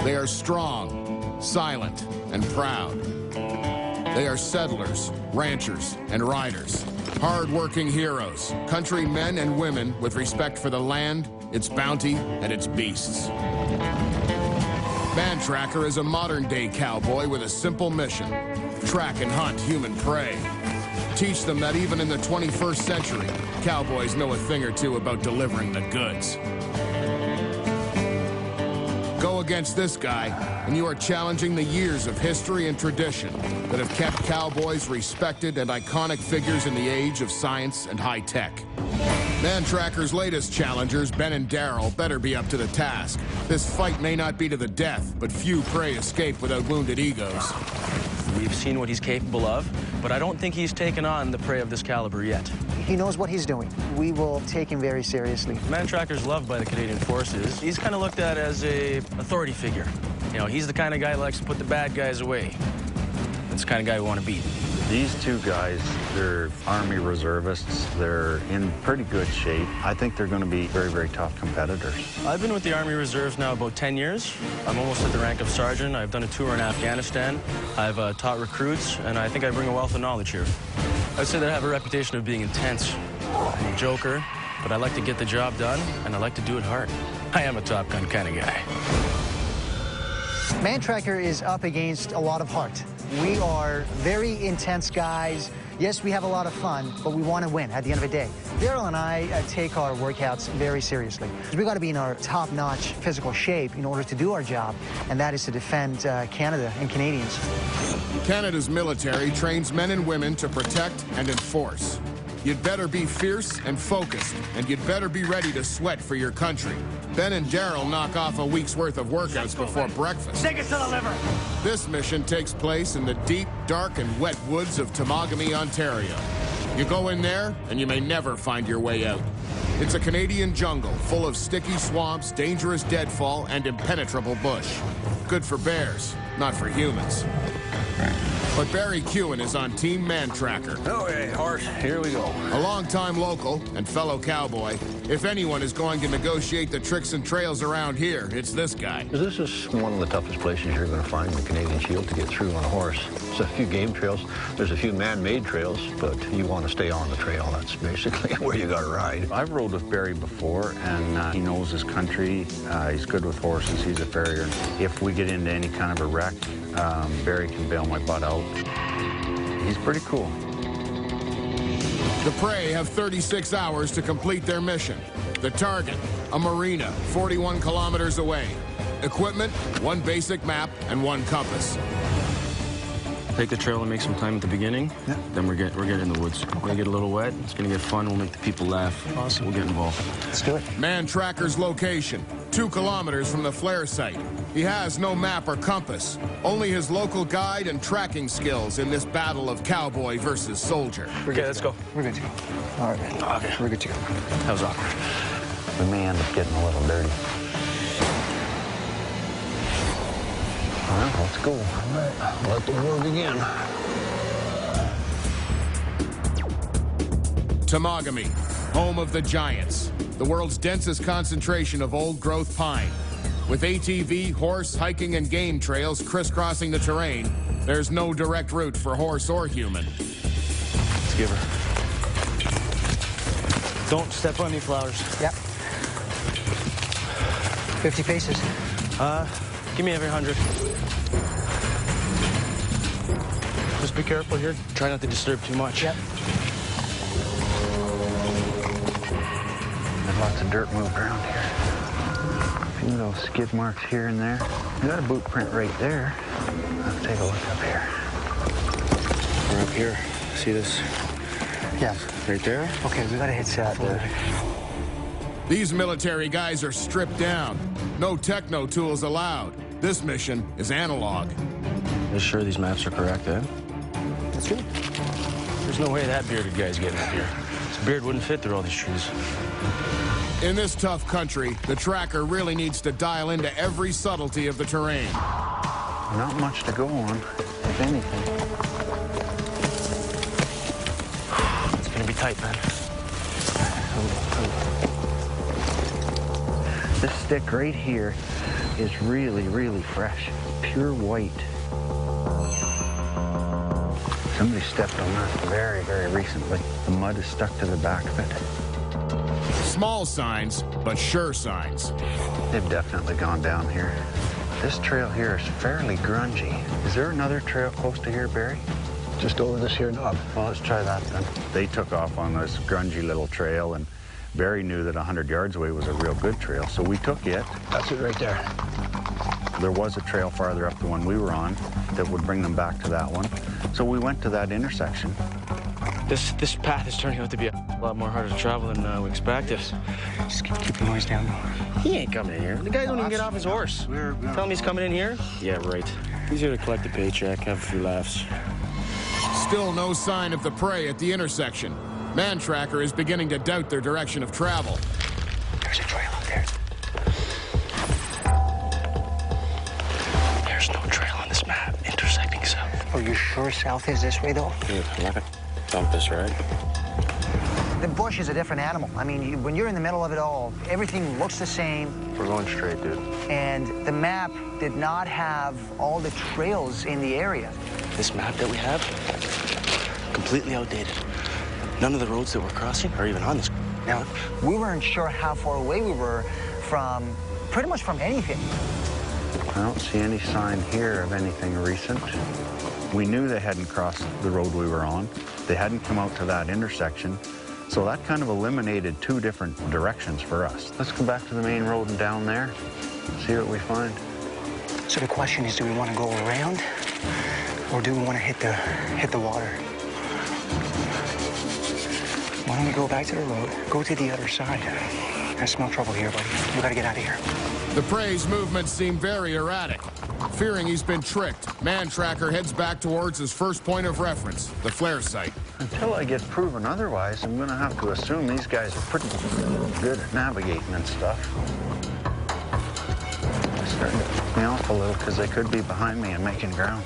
They are strong, silent, and proud. They are settlers, ranchers, and riders. Hard-working heroes, countrymen and women with respect for the land, its bounty, and its beasts. Mantracker is a modern-day cowboy with a simple mission: track and hunt human prey. Teach them that even in the 21st century, cowboys know a thing or two about delivering the goods. Go against this guy, and you are challenging the years of history and tradition that have kept cowboys respected and iconic figures in the age of science and high tech. Mantracker's latest challengers, Ben and Daryl, better be up to the task. This fight may not be to the death, but few prey escape without wounded egos. We've seen what he's capable of, but I don't think he's taken on the prey of this caliber yet. He knows what he's doing. We will take him very seriously. Mantracker's loved by the Canadian Forces. He's kind of looked at as a authority figure. You know, he's the kind of guy that likes to put the bad guys away. That's the kind of guy we want to beat. These two guys, they're Army reservists. They're in pretty good shape. I think they're going to be very, very tough competitors. I've been with the Army Reserves now about 10 years. I'm almost at the rank of sergeant. I've done a tour in Afghanistan. I've taught recruits, and I think I bring a wealth of knowledge here. I'd say that I have a reputation of being intense. I'm a joker, but I like to get the job done, and I like to do it hard. I am a Top Gun kind of guy. Mantracker is up against a lot of heart. We are very intense guys. Yes, we have a lot of fun, but we want to win at the end of the day. Daryl and I take our workouts very seriously. We got to be in our top-notch physical shape in order to do our job, and that is to defend Canada and Canadians. Canada's military trains men and women to protect and enforce. You'd better be fierce and focused, and you'd better be ready to sweat for your country. Ben and Daryl knock off a week's worth of workouts before breakfast. Take it to the liver. This mission takes place in the deep, dark, and wet woods of Temagami, Ontario. You go in there, and you may never find your way out. It's a Canadian jungle full of sticky swamps, dangerous deadfall, and impenetrable bush. Good for bears, not for humans. But Barry Kewen is on Team Mantracker. Okay, horse, here we go. A longtime local and fellow cowboy. If anyone is going to negotiate the tricks and trails around here, it's this guy. This is one of the toughest places you're going to find the Canadian Shield to get through on a horse. There's a few game trails, there's a few man-made trails, but you want to stay on the trail. That's basically where you got to ride. I've rode with Barry before, and he knows his country. He's good with horses. He's a farrier. If we get into any kind of a wreck, Barry can bail my butt out. He's pretty cool. The prey have 36 hours to complete their mission. The target, a marina 41 kilometers away. Equipment, one basic map and one compass. Take the trail and make some time at the beginning. Yeah. Then we're getting in the woods. We're gonna get a little wet. It's gonna get fun. We'll make the people laugh. Awesome. We'll get involved. Let's do it. Mantracker's location, 2 kilometers from the flare site. He has no map or compass, only his local guide and tracking skills in this battle of cowboy versus soldier. Okay, let's go. We're good to go. All right, man. Okay. We're good to go. That was awkward. We may end up getting a little dirty. All right, let's go. All right, let the war begin. Temagami, home of the giants, the world's densest concentration of old-growth pine. With ATV, horse, hiking, and game trails crisscrossing the terrain, there's no direct route for horse or human. Let's give her. Don't step on any flowers. Yep. 50 paces. Give me every 100. Just be careful here. Try not to disturb too much. Yep. There's lots of dirt moved around here. A few little skid marks here and there. You got a boot print right there. Let's take a look up here. We're up here. See this? Yeah. Right there? Okay, we gotta hit that there. These military guys are stripped down. No techno tools allowed. This mission is analog. You sure these maps are correct, eh? That's good. There's no way that bearded guy's getting up here. His beard wouldn't fit through all these trees. In this tough country, the tracker really needs to dial into every subtlety of the terrain. Not much to go on, if anything. It's gonna be tight, man. This stick right here is really, really fresh. Pure white. Somebody stepped on that very, very recently. The mud is stuck to the back of it. Small signs, but sure signs. They've definitely gone down here. This trail here is fairly grungy. Is there another trail close to here, Barry? Just over this here knob. Well, let's try that then. They took off on this grungy little trail, and Barry knew that 100 yards away was a real good trail, so we took it. That's it right there. There was a trail farther up the one we were on that would bring them back to that one. So we went to that intersection. This path is turning out to be a lot more harder to travel than we expected. Just keep the noise down, though. He ain't coming in here. The guy don't even get off his horse. Tell him he's coming in here? Yeah, right. He's here to collect a paycheck, have a few laughs. Still no sign of the prey at the intersection. Mantracker is beginning to doubt their direction of travel. There's a trail up there. There's no trail on this map intersecting south. Are you sure south is this way, though? Dude, I'm not gonna dump this, right? The bush is a different animal. I mean, when you're in the middle of it all, everything looks the same. We're going straight, dude. And the map did not have all the trails in the area. This map that we have, completely outdated. None of the roads that we're crossing are even on this. Now, we weren't sure how far away we were from, pretty much from anything. I don't see any sign here of anything recent. We knew they hadn't crossed the road we were on. They hadn't come out to that intersection. So that kind of eliminated two different directions for us. Let's go back to the main road and down there, see what we find. So the question is, do we want to go around, or do we want to hit the water? Why don't we go back to the road, go to the other side? I smell trouble here, buddy. We gotta get out of here. The prey's movements seem very erratic. Fearing he's been tricked, Mantracker heads back towards his first point of reference, the flare site. Until I get proven otherwise, I'm gonna have to assume these guys are pretty good at navigating and stuff. It's starting to piss me off a little because they could be behind me and making ground.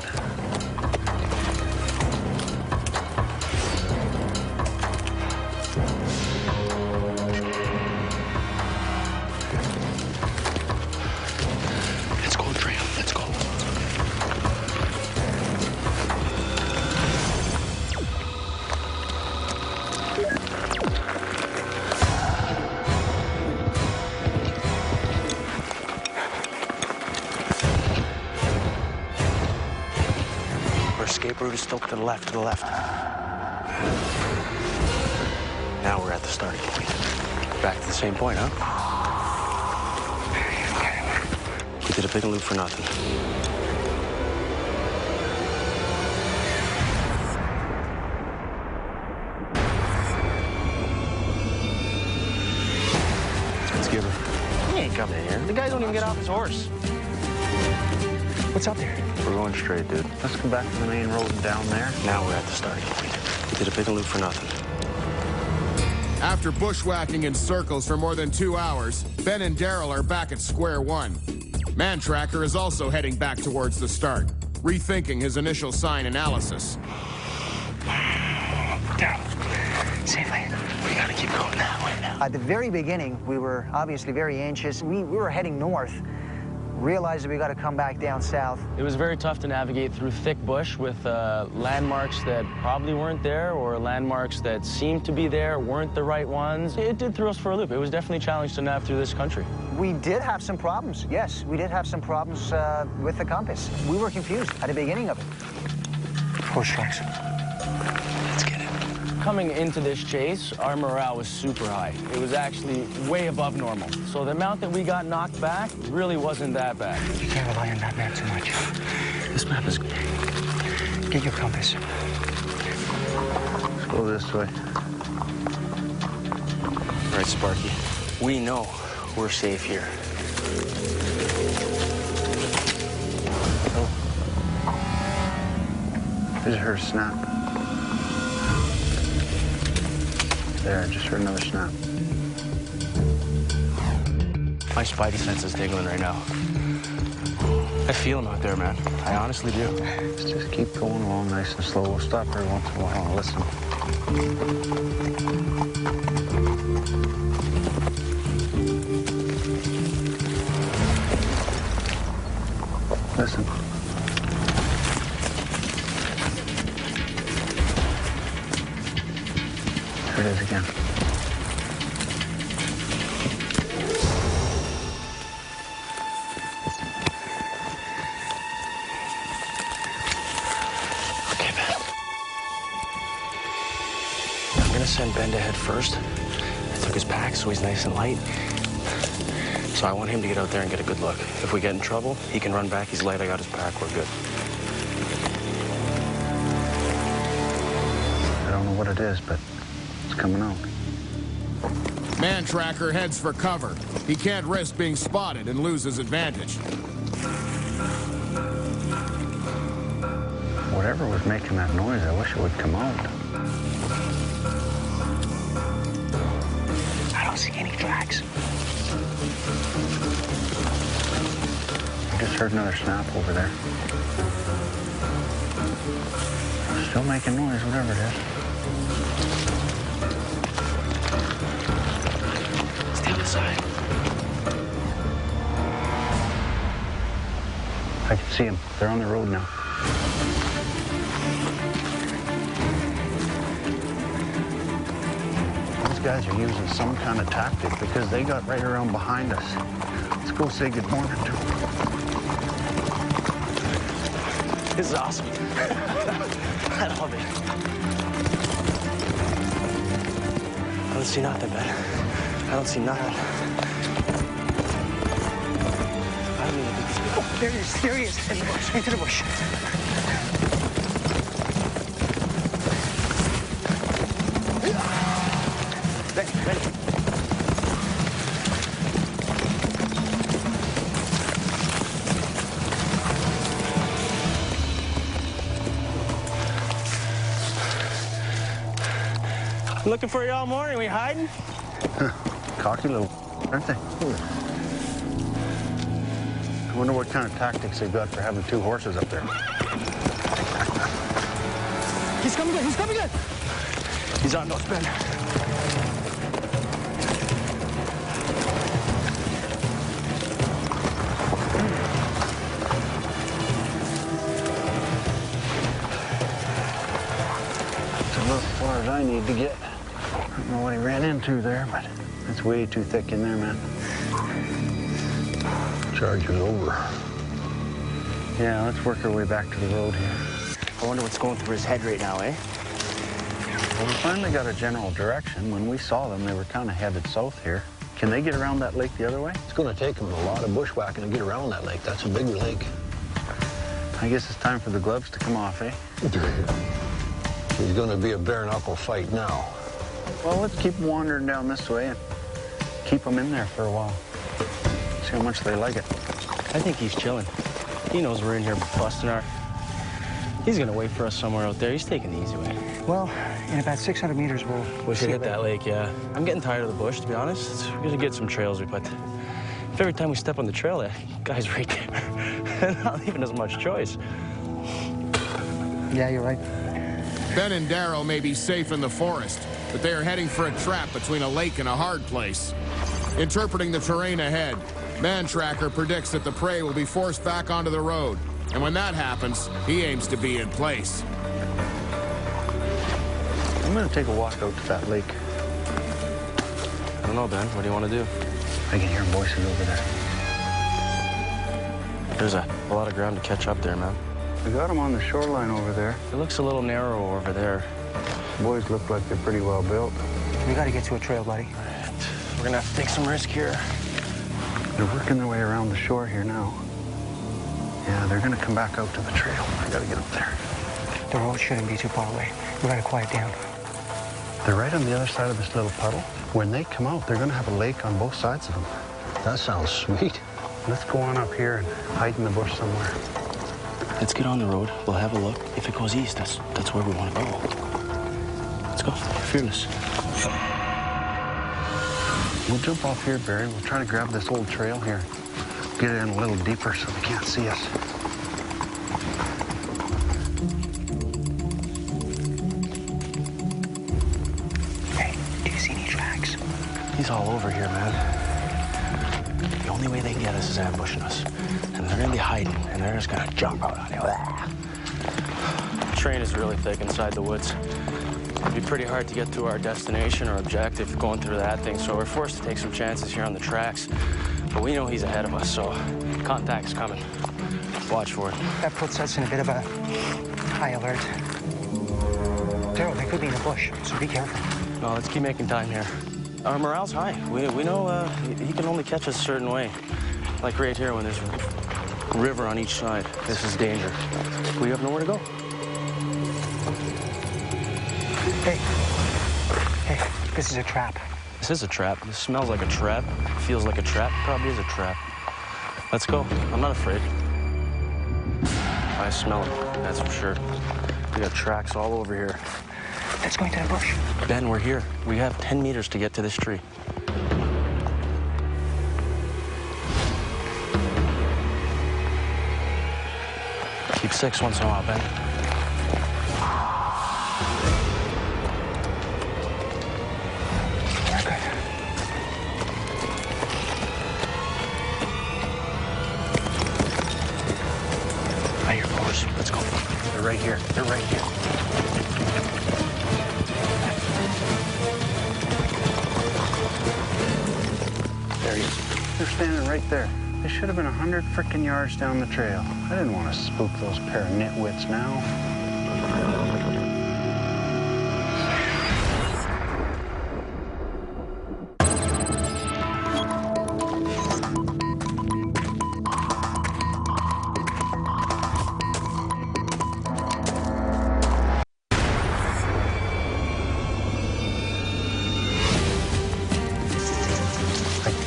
Let's go, trail. Let's go. Our escape route is still to the left, Now we're at the starting point. Back to the same point, huh? We did a big loop for nothing. Let's give her. He ain't coming in here. The guy don't even get off his horse. What's up there? We're going straight, dude. Let's go back to the main road and down there. Now we're at the starting point. We did a big loop for nothing. After bushwhacking in circles for more than 2 hours, Ben and Daryl are back at square one. Mantracker is also heading back towards the start, rethinking his initial sign analysis. Daryl, safely. We gotta keep going that way now. At the very beginning, we were obviously very anxious. We were heading north, realized that we got to come back down south. It was very tough to navigate through thick bush with landmarks that probably weren't there, or landmarks that seemed to be there weren't the right ones. It did throw us for a loop. It was definitely a challenge to nav through this country. We did have some problems, yes. We did have some problems with the compass. We were confused at the beginning of it. Horse tracks. Let's get it. Coming into this chase, our morale was super high. It was actually way above normal. So the amount that we got knocked back really wasn't that bad. You can't rely on that map too much. This map is... Get your compass. Let's go this way. All right, Sparky. We know we're safe here. Oh. I just heard a snap. There, I just heard another snap. My spidey sense is tingling right now. I feel him out there, man. I honestly do. Let's just keep going along nice and slow. We'll stop every once in a while and listen. Listen. There it is again. Okay, Ben. I'm gonna send Ben to head first. I took his pack so he's nice and light. So I want him to get out there and get a good look. If we get in trouble, he can run back. He's light. I got his pack. We're good. I don't know what it is, but it's coming out. Mantracker heads for cover. He can't risk being spotted and lose his advantage. Whatever was making that noise, I wish it would come out. I don't see any tracks. I just heard another snap over there. Still making noise, whatever it is. Stay on the side. I can see them. They're on the road now. Those guys are using some kind of tactic because they got right around behind us. Let's go say good morning to them. This is awesome. I love it. I don't see nothing, Ben. I don't see nothing. I don't even think he's good. Oh, there he is. There he is. In the bush. Into the bush. Ben. Looking for you all morning. We hiding? Cocky little, aren't they? I wonder what kind of tactics they've got for having two horses up there. He's coming in. He's coming in. He's on us, Ben. It's about as far as I need to get. I don't know what he ran into there, but it's way too thick in there, man. Charge is over. Yeah, let's work our way back to the road here. I wonder what's going through his head right now, eh? Well, we finally got a general direction. When we saw them, they were kind of headed south here. Can they get around that lake the other way? It's going to take them a lot of bushwhacking to get around that lake. That's a big lake. I guess it's time for the gloves to come off, eh? It's going to be a bare-knuckle fight now. Well, let's keep wandering down this way and keep them in there for a while. See how much they like it. I think he's chilling. He knows we're in here busting our... He's gonna wait for us somewhere out there. He's taking the easy way. Well, in about 600 meters, We should hit that lake, yeah. I'm getting tired of the bush, to be honest. We're gonna get some trails, but if every time we step on the trail, that guy's right there. Not leaving us much choice. Yeah, you're right. Ben and Darrow may be safe in the forest, but they are heading for a trap between a lake and a hard place. Interpreting the terrain ahead, Mantracker predicts that the prey will be forced back onto the road. And when that happens, he aims to be in place. I'm going to take a walk out to that lake. I don't know, Ben. What do you want to do? I can hear voices over there. There's a lot of ground to catch up there, man. We got them on the shoreline over there. It looks a little narrow over there. The boys look like they're pretty well built. We got to get to a trail, buddy. All right. We're gonna have to take some risk here. They're working their way around the shore here now. Yeah, they're going to come back out to the trail. I got to get up there. The road shouldn't be too far away. We got to quiet down. They're right on the other side of this little puddle. When they come out, they're going to have a lake on both sides of them. That sounds sweet. Let's go on up here and hide in the bush somewhere. Let's get on the road. We'll have a look. If it goes east, that's where we want to go. Let's go. Fearless. We'll jump off here, Barry. We'll try to grab this old trail here. Get it in a little deeper so they can't see us. Hey, do you see any tracks? He's all over here, man. Yo, only way they can get us is ambushing us. And they're gonna be hiding, and they're just gonna jump out on you. The terrain is really thick inside the woods. It'd be pretty hard to get to our destination or objective going through that thing, so we're forced to take some chances here on the tracks. But we know he's ahead of us, so contact's coming. Watch for it. That puts us in a bit of a high alert. Daryl, they could be in the bush, so be careful. No, let's keep making time here. Our morale's high. We know he can only catch us a certain way. Like right here when there's a river on each side. This is danger. We have nowhere to go. Hey, this is a trap. This is a trap. This smells like a trap. Feels like a trap. Probably is a trap. Let's go. I'm not afraid. I smell it, that's for sure. We got tracks all over here. Let's go into the bush. Ben, we're here. We have 10 meters to get to this tree. Keep 6 once in a while, Ben. Let's go. They're right here. They're right here. There he is. They're standing right there. They should have been 100 frickin' yards down the trail. I didn't want to spook those pair of nitwits now.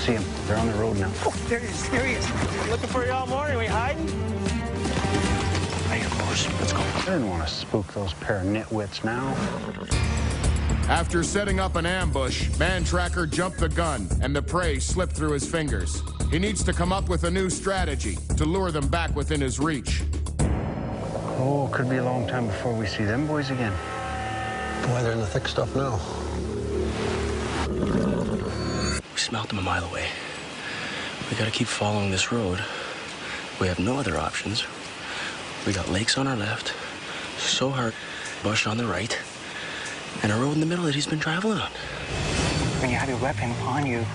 See him. They're on the road now. Oh, there he is. There he is. Looking for you all morning. We hiding? Hey, of course. Let's go. I didn't want to spook those pair of nitwits now. After setting up an ambush, Mantracker jumped the gun, and the prey slipped through his fingers. He needs to come up with a new strategy to lure them back within his reach. Oh, could be a long time before we see them boys again. Boy, they're in the thick stuff now. We smelled them a mile away. We gotta keep following this road. We have no other options. We got lakes on our left, so hard, bush on the right, and a road in the middle that he's been traveling on. When you have your weapon on you,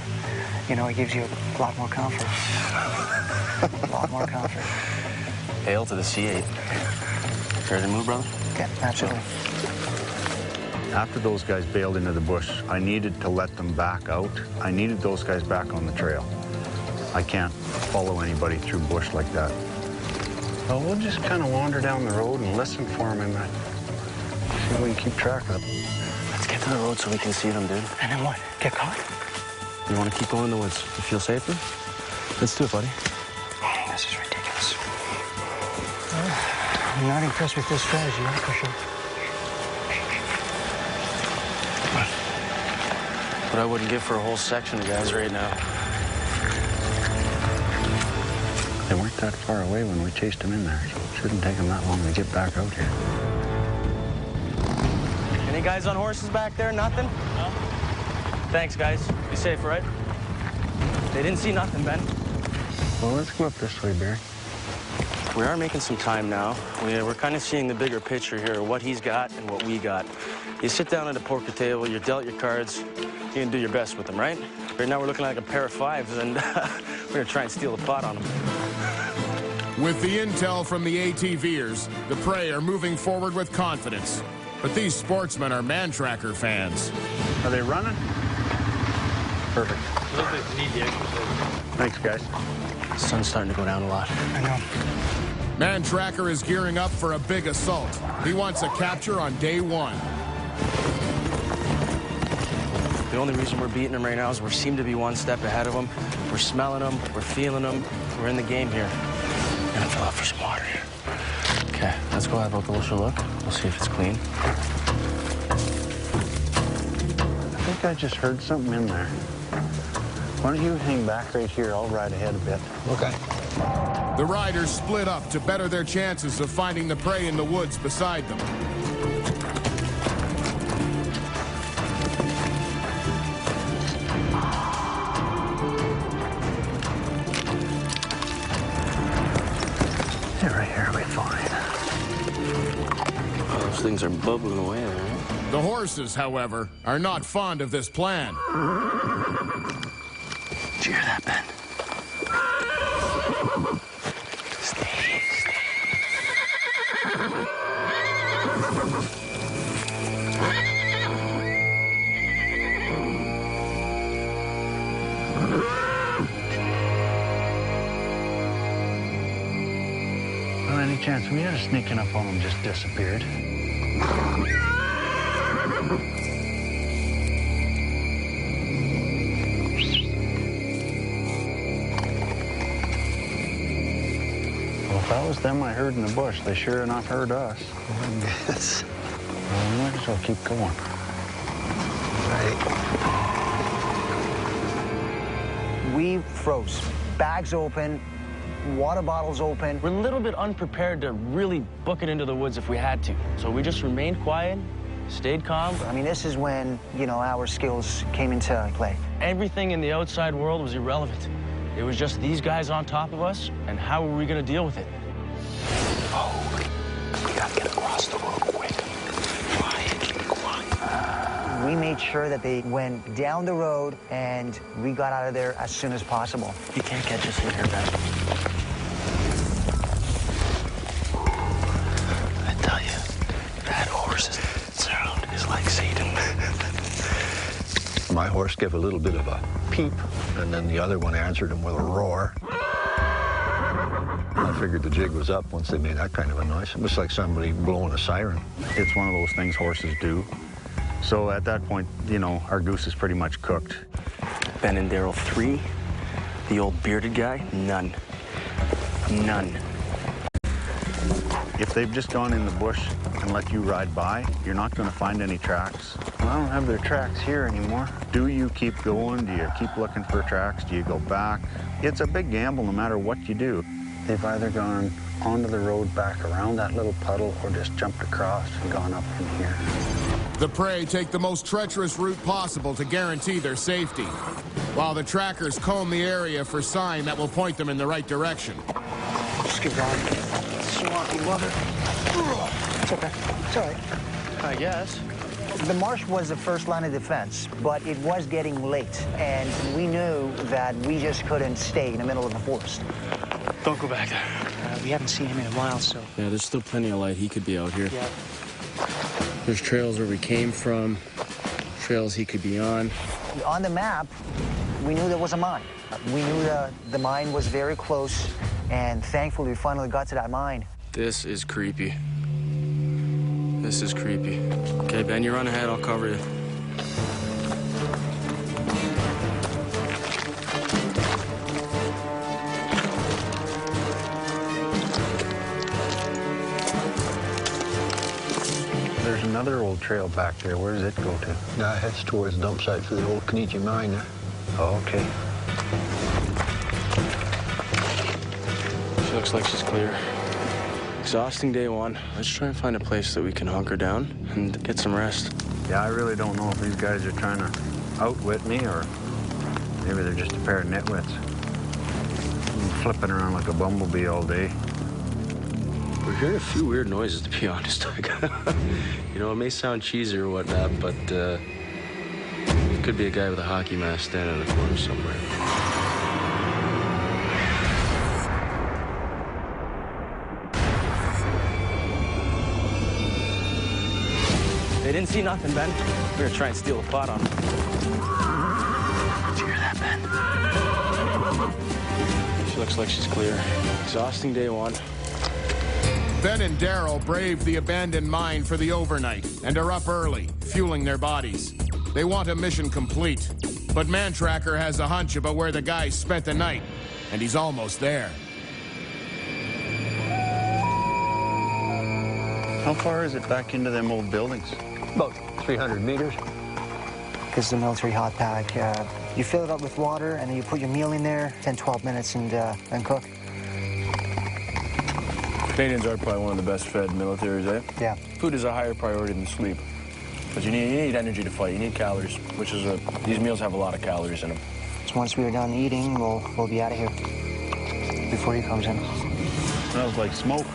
you know, it gives you a lot more comfort. A lot more comfort. Hail to the C8. Ready to move, brother? Yeah, absolutely. After those guys bailed into the bush, I needed to let them back out. I needed those guys back on the trail. I can't follow anybody through bush like that. So we'll just kind of wander down the road and listen for them and see if we can keep track of them. Let's get to the road so we can see them, dude. And then what? Get caught? You want to keep going in the woods? You feel safer? Let's do it, buddy. This is ridiculous. I'm not impressed with this strategy, that's for sure. What I wouldn't give for a whole section of guys right now. They weren't that far away when we chased them in there, so it shouldn't take them that long to get back out here. Any guys on horses back there? Nothing? No. Thanks, guys. Be safe, right? They didn't see nothing, Ben. Well, let's go up this way, Barry. We are making some time now. We're kind of seeing the bigger picture here, what he's got and what we got. You sit down at a poker table, you're dealt your cards, you can do your best with them, right? Right now we're looking like a pair of fives, and we're gonna try and steal the pot on them. With the intel from the ATVers, the prey are moving forward with confidence. But these sportsmen are Mantracker fans. Are they running? Perfect. Looks like they need the exercise. Thanks, guys. The sun's starting to go down a lot. I know. Mantracker is gearing up for a big assault. He wants a capture on day one. The only reason we're beating them right now is we seem to be one step ahead of them. We're smelling them, we're feeling them, we're in the game here. I'm gonna fill out for some water here. Okay, let's go have a closer look. We'll see if it's clean. I think I just heard something in there. Why don't you hang back right here? I'll ride ahead a bit. Okay. The riders split up to better their chances of finding the prey in the woods beside them. things are bubbling away there, right? The horses, however, are not fond of this plan. Did you hear that, Ben? Stay. Well, any chance we had sneaking up on them just disappeared? Well, if that was them I heard in the bush, they sure enough heard us. Yes. Well, we might as well keep going. Right. We froze. Bags open, water bottles open. We're a little bit unprepared to really book it into the woods if we had to. So we just remained quiet, stayed calm. I mean, this is when, you know, our skills came into play. Everything in the outside world was irrelevant. It was just these guys on top of us, and how were we going to deal with it? Oh, we gotta get across the road quick. Quiet. We made sure that they went down the road, and we got out of there as soon as possible. You can't catch us in here, Ben. I tell you, that horse's sound is like Satan. My horse gave a little bit of a peep, and then the other one answered him with a roar. I figured the jig was up once they made that kind of a noise. It was like somebody blowing a siren. It's one of those things horses do. So at that point, you know, our goose is pretty much cooked. Ben and Daryl 3, the old bearded guy, none. None. If they've just gone in the bush and let you ride by, you're not going to find any tracks. Well, I don't have their tracks here anymore. Do you keep going? Do you keep looking for tracks? Do you go back? It's a big gamble no matter what you do. They've either gone onto the road back around that little puddle or just jumped across and gone up from here. The prey take the most treacherous route possible to guarantee their safety, while the trackers comb the area for sign that will point them in the right direction. Just keep going. Swampy water. It's okay. It's all right. I guess. The marsh was the first line of defense, but it was getting late, and we knew that we just couldn't stay in the middle of the forest. Don't go back there. We haven't seen him in a while, so... Yeah, there's still plenty of light. He could be out here. Yeah. There's trails where we came from, trails he could be on. On the map, we knew there was a mine. We knew the mine was very close, and thankfully we finally got to that mine. This is creepy. This is creepy. Okay, Ben, you run ahead. I'll cover you. There's another old trail back there. Where does it go to? That heads towards the dump site for the old Kenichi mine there. Oh, okay. She looks like she's clear. Exhausting day one. Let's try and find a place that we can hunker down and get some rest. Yeah, I really don't know if these guys are trying to outwit me or maybe they're just a pair of nitwits. I'm flipping around like a bumblebee all day. We're hearing a few weird noises, to be honest. You know, it may sound cheesy or whatnot, but it could be a guy with a hockey mask standing in the corner somewhere. They didn't see nothing, Ben. We were trying to steal a pot on them. Did you hear that, Ben? She looks like she's clear. Exhausting day one. Ben and Daryl braved the abandoned mine for the overnight and are up early, fueling their bodies. They want a mission complete, but Mantracker has a hunch about where the guys spent the night, and he's almost there. How far is it back into them old buildings? About 300 meters. This is the military hot pack. You fill it up with water, and then you put your meal in there, 10, 12 minutes, and cook. Canadians are probably one of the best fed militaries, eh? Yeah. Food is a higher priority than sleep. Because you need energy to fight. You need calories, which is these meals have a lot of calories in them. So once we are done eating, we'll be out of here before he comes in. Smells like smoke.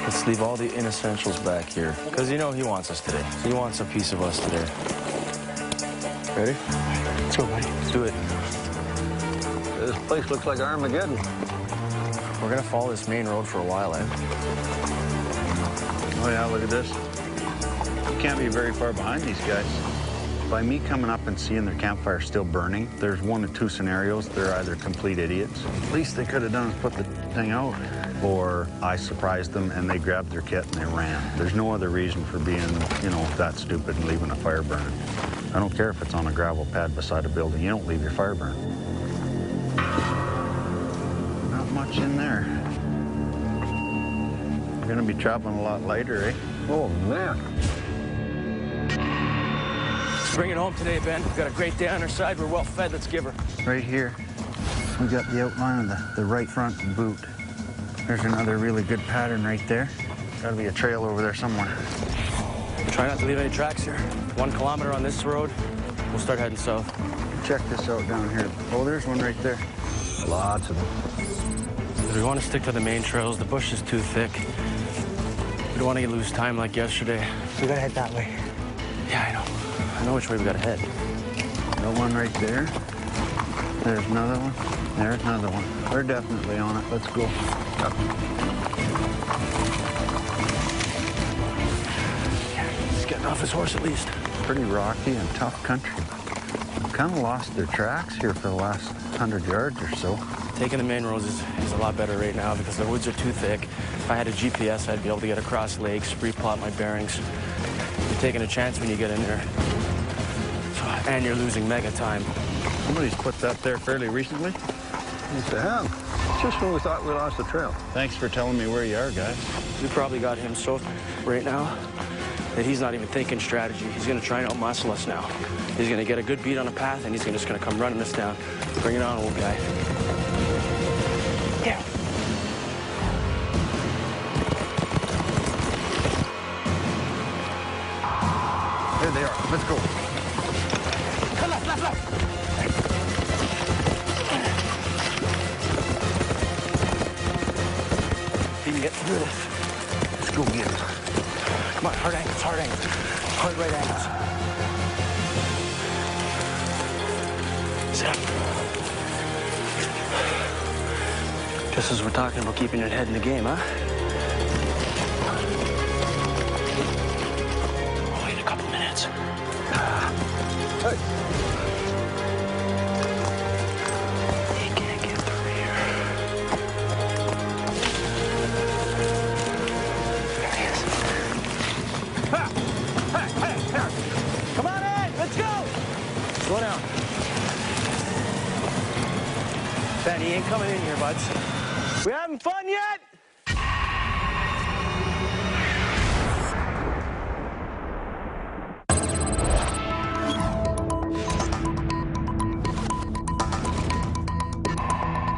Let's leave all the inessentials back here. Because you know he wants us today. He wants a piece of us today. Ready? Let's go, buddy. Let's do it. This place looks like Armageddon. We're gonna follow this main road for a while, eh? Oh yeah, look at this. You can't be very far behind these guys. By me coming up and seeing their campfire still burning, there's one of two scenarios. They're either complete idiots. Least they could have done is put the thing out. Or I surprised them and they grabbed their kit and they ran. There's no other reason for being, you know, that stupid and leaving a fire burning. I don't care if it's on a gravel pad beside a building. You don't leave your fire burning. Not much in there. We're gonna be traveling a lot lighter, eh? Oh, man. Let's bring it home today, Ben. We've got a great day on our side. We're well fed. Let's give her. Right here, we got the outline of the right front boot. There's another really good pattern right there. Gotta be a trail over there somewhere. Try not to leave any tracks here. 1 kilometer on this road. We'll start heading south. Check this out down here. Oh, there's one right there. Lots of them. We want to stick to the main trails. The bush is too thick. We don't want to lose time like yesterday. We gotta head that way. Yeah, I know. I know which way we gotta head. Got one right there. There's another one. There's another one. They're definitely on it. Let's go. He's getting off his horse at least. Pretty rocky and tough country. Kind of lost their tracks here for the last 100 yards or so. Taking the main roads is a lot better right now because the woods are too thick. If I had a GPS, I'd be able to get across lakes, replot my bearings. You're taking a chance when you get in there. And you're losing mega time. Somebody's put that there fairly recently. Yes, they have. Just when we thought we lost the trail. Thanks for telling me where you are, guys. We probably got him so right now that he's not even thinking strategy. He's going to try and outmuscle us now. He's going to get a good beat on a path, and he's just going to come running us down. Bring it on, old guy. Yeah. There they are. Let's go. Come left, left, left. You can get through this. Let's go get it. Come on, hard angles, hard angles. Hard right angles. Zip. Just as we're talking about keeping your head in the game, huh? We'll wait a couple minutes. Hey. He can't get through here. There he is. Ha! Hey, hey, here. Come on in, let's go! Slow down. Ben, he ain't coming in here, buds. We having fun yet?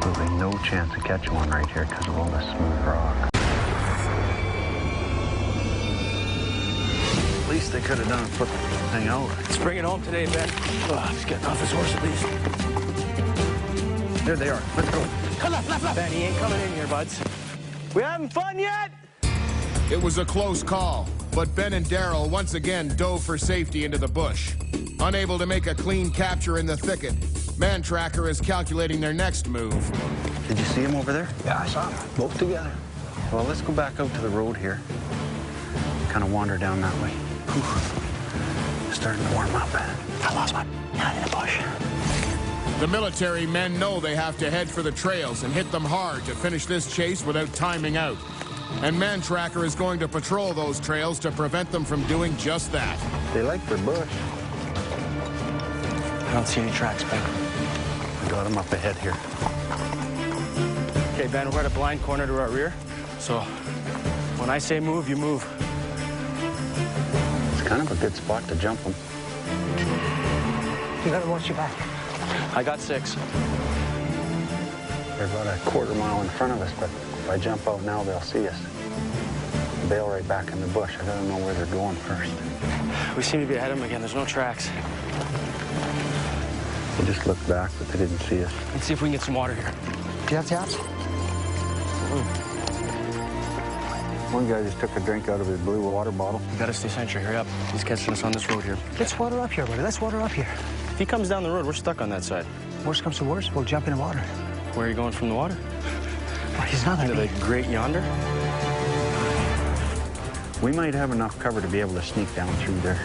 There'll be no chance of catching one right here because of all this smooth rock. Least they could have done is put the thing out. Let's bring it home today, Ben. Oh, he's getting off his horse at least. There they are. Let's go. Come left, left, left. Ben, he ain't coming in here, buds. We having fun yet? It was a close call, but Ben and Daryl once again dove for safety into the bush. Unable to make a clean capture in the thicket, Mantracker is calculating their next move. Did you see him over there? Yeah, I saw them. Both together. Well, let's go back out to the road here. Kind of wander down that way. Whew. Starting to warm up. I lost my in the bush. The military men know they have to head for the trails and hit them hard to finish this chase without timing out. And Mantracker is going to patrol those trails to prevent them from doing just that. They like their bush. I don't see any tracks, Ben. We got him up ahead here. Okay, Ben, we're at a blind corner to our rear. So when I say move, you move. It's kind of a good spot to jump them. You gotta watch your back. I got 6. They're about a quarter mile in front of us, but if I jump out now, they'll see us. Bail right back in the bush. I gotta know where they're going first. We seem to be ahead of them again. There's no tracks. They just looked back, but they didn't see us. Let's see if we can get some water here. Do you have taps? One guy just took a drink out of his blue water bottle. You gotta stay sentry. Hurry up. He's catching us on this road here. Let's water up here, buddy. Let's water up here. If he comes down the road, we're stuck on that side. Worst comes to worst, we'll jump in the water. Where are you going from the water? Well, he's not gonna Into be. the great yonder? We might have enough cover to be able to sneak down through there.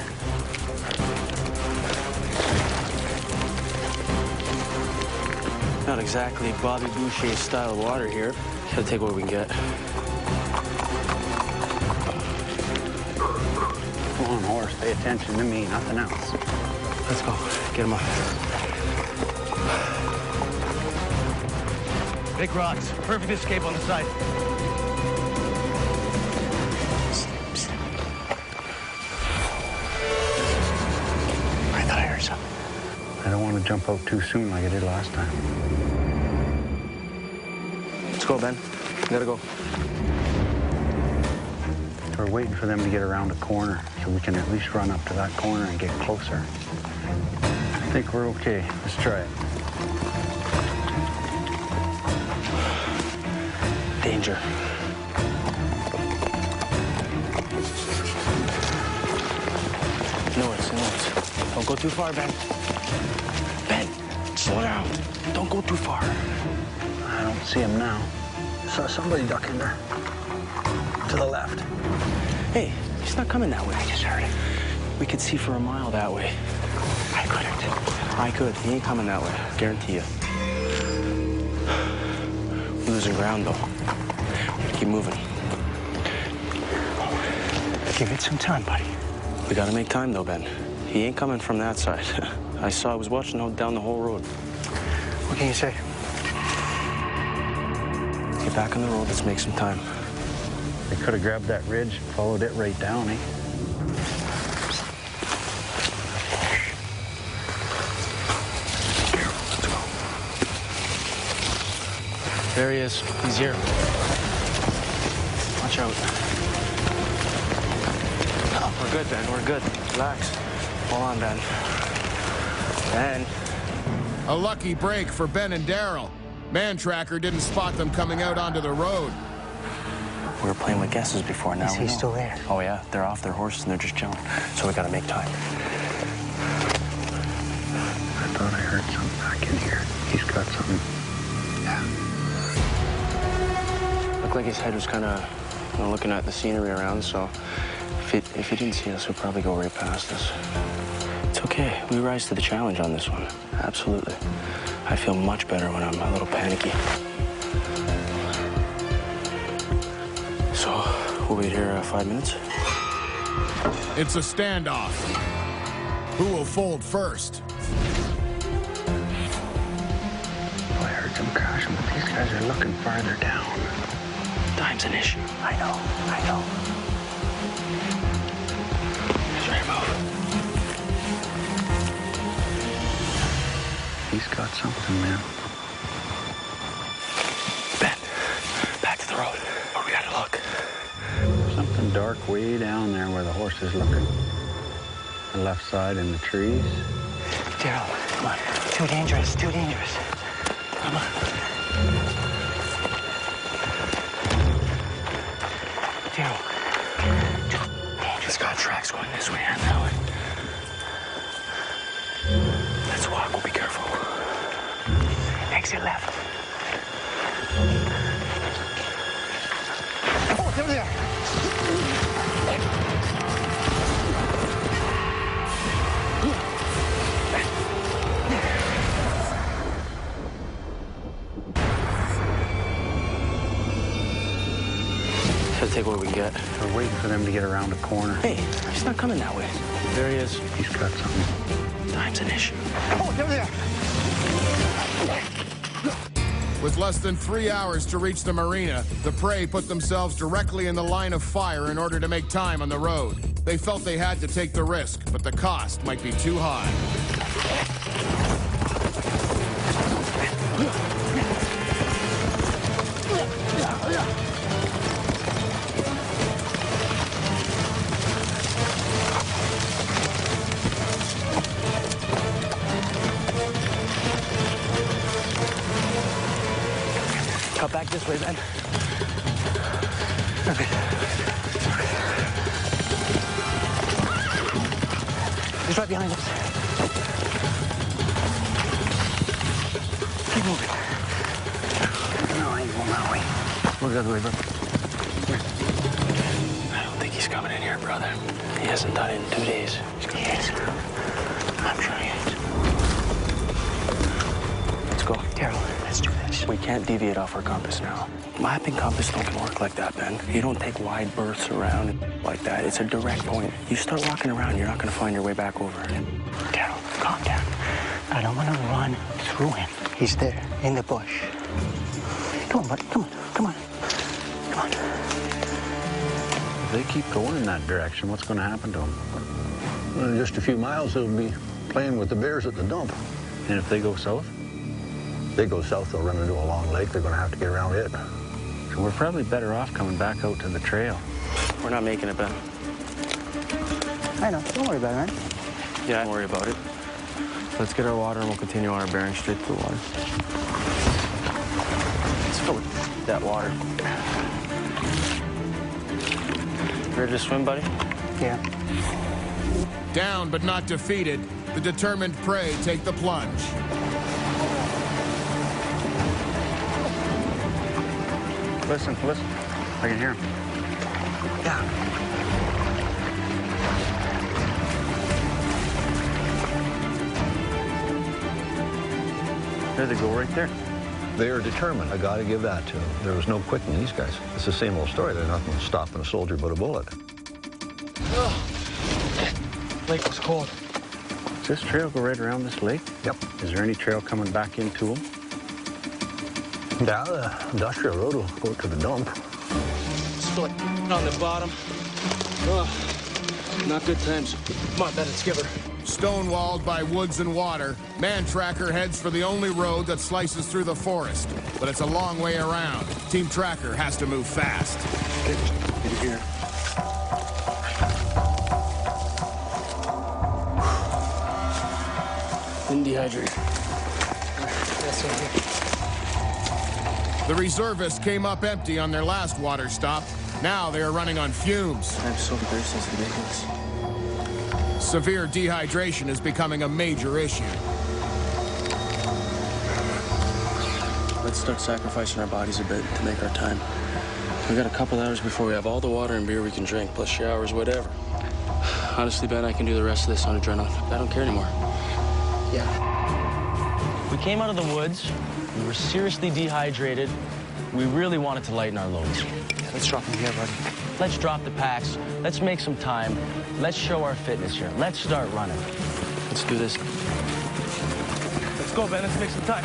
Not exactly Bobby Boucher style water here. Gotta take what we can get. Come on, horse, pay attention to me, nothing else. Let's go. Get him up. Big rocks. Perfect escape on the side. I thought I heard something. I don't want to jump out too soon like I did last time. Let's go, Ben. We gotta go. We're waiting for them to get around a corner so we can at least run up to that corner and get closer. I think we're okay. Let's try it. Danger. No, it's. Don't go too far, Ben. Ben, slow down. Don't go too far. I don't see him now. Saw somebody duck in there. To the left. Hey, he's not coming that way. I just heard it. We could see for a mile that way. I couldn't. I could. He ain't coming that way. Guarantee you. We're losing ground, though. We gotta keep moving. Give it some time, buddy. We gotta make time, though, Ben. He ain't coming from that side. I was watching down the whole road. What can you say? Get back on the road. Let's make some time. They could have grabbed that ridge, followed it right down, eh? Let's go. There he is. He's here. Watch out. Oh, we're good, Ben. We're good. Relax. Hold on, Ben. Ben. A lucky break for Ben and Daryl. Mantracker didn't spot them coming out onto the road. We were playing with guesses before. Now Is we he know. still there? Oh, yeah. They're off their horses and they're just chilling. So we gotta make time. I thought I heard something back in here. He's got something. Yeah. Looked like his head was kind of looking at the scenery around, so if he didn't see us, he'll probably go right past us. It's okay. We rise to the challenge on this one. Absolutely. I feel much better when I'm a little panicky. So, we'll wait here 5 minutes. It's a standoff. Who will fold first? I heard some crashing, but these guys are looking farther down. Time's an issue. I know. Sorry, move. He's got something, man. Ben, back to the road. Where we gotta look. Something dark way down there where the horse is looking. The left side in the trees. Daryl, come on. Too dangerous. Come on. Daryl. It's got tracks going this way and that way. Let's walk. We'll be careful. Exit left. Oh, they're there. Gotta take what we can get. We're waiting for them to get around a corner. Hey, he's not coming that way. There he is. He's got something. Time's an issue. Oh, they're there. With less than 3 hours to reach the marina, the prey put themselves directly in the line of fire in order to make time on the road. They felt they had to take the risk, but the cost might be too high. Cut back this way, Ben. Okay. He's right behind us. Keep moving. No, I ain't going that way. Look the other way, bro. I don't think he's coming in here, brother. He hasn't done it in 2 days. He is. I'm sure he is. Let's go. Daryl, let's do this. We can't deviate off our compass now. Mapping compass don't work like that, Ben. You don't take wide berths around like that. It's a direct point. You start walking around, you're not going to find your way back over. Daryl, calm down. I don't want to run through him. He's there, in the bush. Come on, buddy. Come on. Come on. Come on. If they keep going in that direction, what's going to happen to them? Well, in just a few miles, they'll be playing with the bears at the dump. And if they go south? If they go south, they'll run into a long lake. They're going to have to get around it. So we're probably better off coming back out to the trail. We're not making it, Ben. I know. Don't worry about it, man. Yeah, don't worry about it. Let's get our water and we'll continue on our bearing straight to the water. Let's go with that water. Ready to swim, buddy? Yeah. Down but not defeated, the determined prey take the plunge. Listen. I can hear him. Yeah. There they go, right there. They are determined. I got to give that to them. There was no quitting these guys. It's the same old story. There's nothing stopping a soldier but a bullet. Lake was cold. Does this trail go right around this lake? Yep. Is there any trail coming back into them? Yeah, the industrial road will go to the dump. Split on the bottom. Oh, not good times. Come on, Ben, let's give her. Stonewalled by woods and water, Mantracker heads for the only road that slices through the forest. But it's a long way around. Team Tracker has to move fast. Get here. Been dehydrated. That's okay. The reservists came up empty on their last water stop. Now they are running on fumes. I'm so thirsty, it's ridiculous. Severe dehydration is becoming a major issue. Let's start sacrificing our bodies a bit to make our time. We got a couple hours before we have all the water and beer we can drink, plus showers, whatever. Honestly, Ben, I can do the rest of this on adrenaline. I don't care anymore. Yeah. We came out of the woods. We were seriously dehydrated. We really wanted to lighten our loads. Let's drop him here, buddy. Let's drop the packs. Let's make some time. Let's show our fitness here. Let's start running. Let's do this. Let's go, Ben. Let's make some time.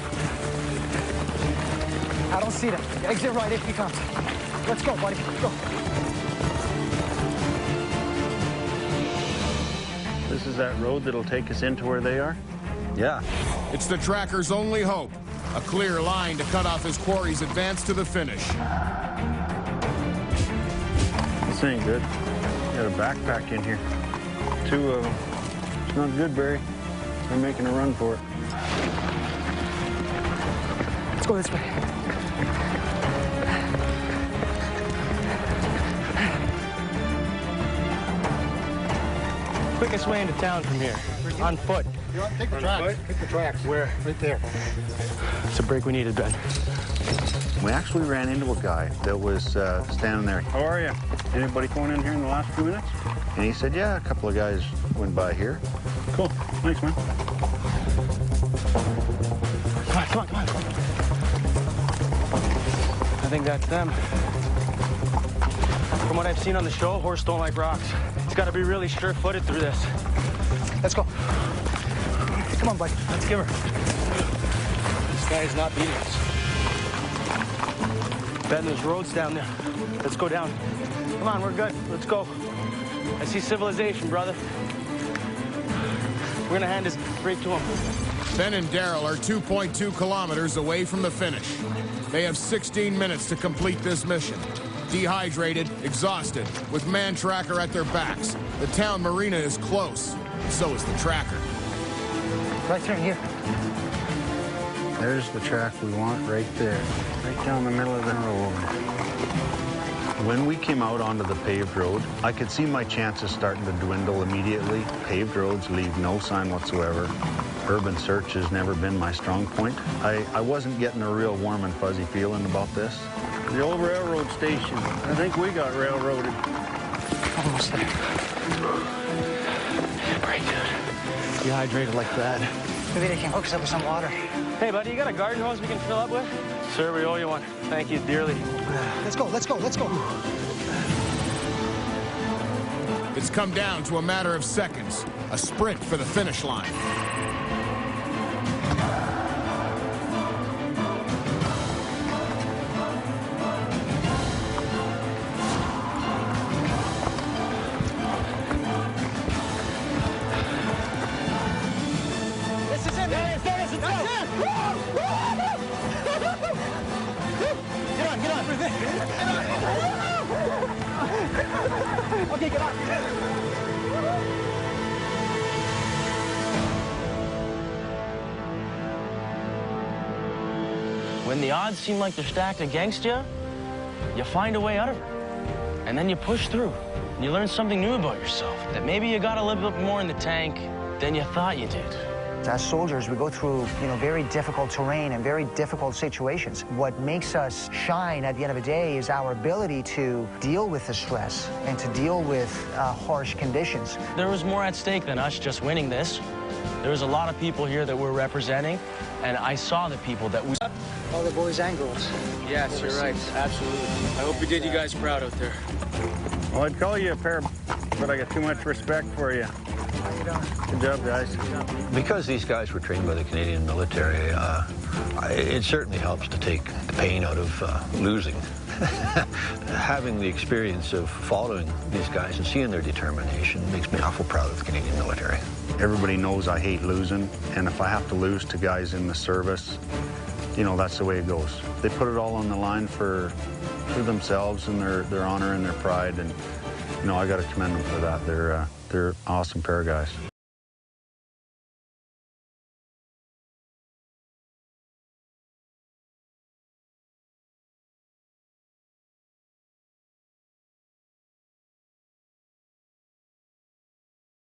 I don't see them. Exit right if he comes. Let's go, buddy. Go. This is that road that'll take us into where they are? Yeah. It's the Tracker's only hope. A clear line to cut off his quarry's advance to the finish. This ain't good. Got a backpack in here. 2 of them. It's not good, Barry. They're making a run for it. Let's go this way. Quickest way into town from here. On foot. You want to take the tracks? Take the tracks. Where? Right there. It's a break we needed, Ben. We actually ran into a guy that was standing there. How are you? Anybody going in here in the last few minutes? And he said, yeah, a couple of guys went by here. Cool. Thanks, man. Come on. I think that's them. From what I've seen on the show, a horse don't like rocks. It's got to be really sure-footed through this. Let's go. Come on, buddy. Let's give her. This guy is not beating us. Ben, there's roads down there. Let's go down. Come on, we're good. Let's go. I see civilization, brother. We're gonna hand this right to him. Ben and Daryl are 2.2 kilometers away from the finish. They have 16 minutes to complete this mission. Dehydrated, exhausted, with Mantracker at their backs. The town marina is close. So is the Tracker. Right turn here. There's the track we want right there, right down the middle of the road. When we came out onto the paved road, I could see my chances starting to dwindle immediately. Paved roads leave no sign whatsoever. Urban search has never been my strong point. I wasn't getting a real warm and fuzzy feeling about this. The old railroad station. I think we got railroaded. Almost there. Pretty good. Dehydrated like that. Maybe they can hook us up with some water. Hey, buddy, you got a garden hose we can fill up with? Sir, we owe you one. Thank you dearly. Let's go, let's go, let's go. It's come down to a matter of seconds. A sprint for the finish line. This is it, man. That's it. Get on, get on. Okay, get on. When the odds seem like they're stacked against you, you find a way out of it. And then you push through. And you learn something new about yourself. That maybe you got a little bit more in the tank than you thought you did. As soldiers, we go through, very difficult terrain and very difficult situations. What makes us shine at the end of the day is our ability to deal with the stress and to deal with harsh conditions. There was more at stake than us just winning this. There was a lot of people here that we're representing, and I saw the people that we... All the boys and girls. Yes, you're right. Absolutely. I hope we did you guys proud out there. Well, I'd call you a pair, but I got too much respect for you. How you doing? Good job, guys. Because these guys were trained by the Canadian military, it certainly helps to take the pain out of losing. Having the experience of following these guys and seeing their determination makes me awful proud of the Canadian military. Everybody knows I hate losing, and if I have to lose to guys in the service, that's the way it goes. They put it all on the line for themselves and their honor and their pride, and I got to commend them for that. They're an awesome pair of guys.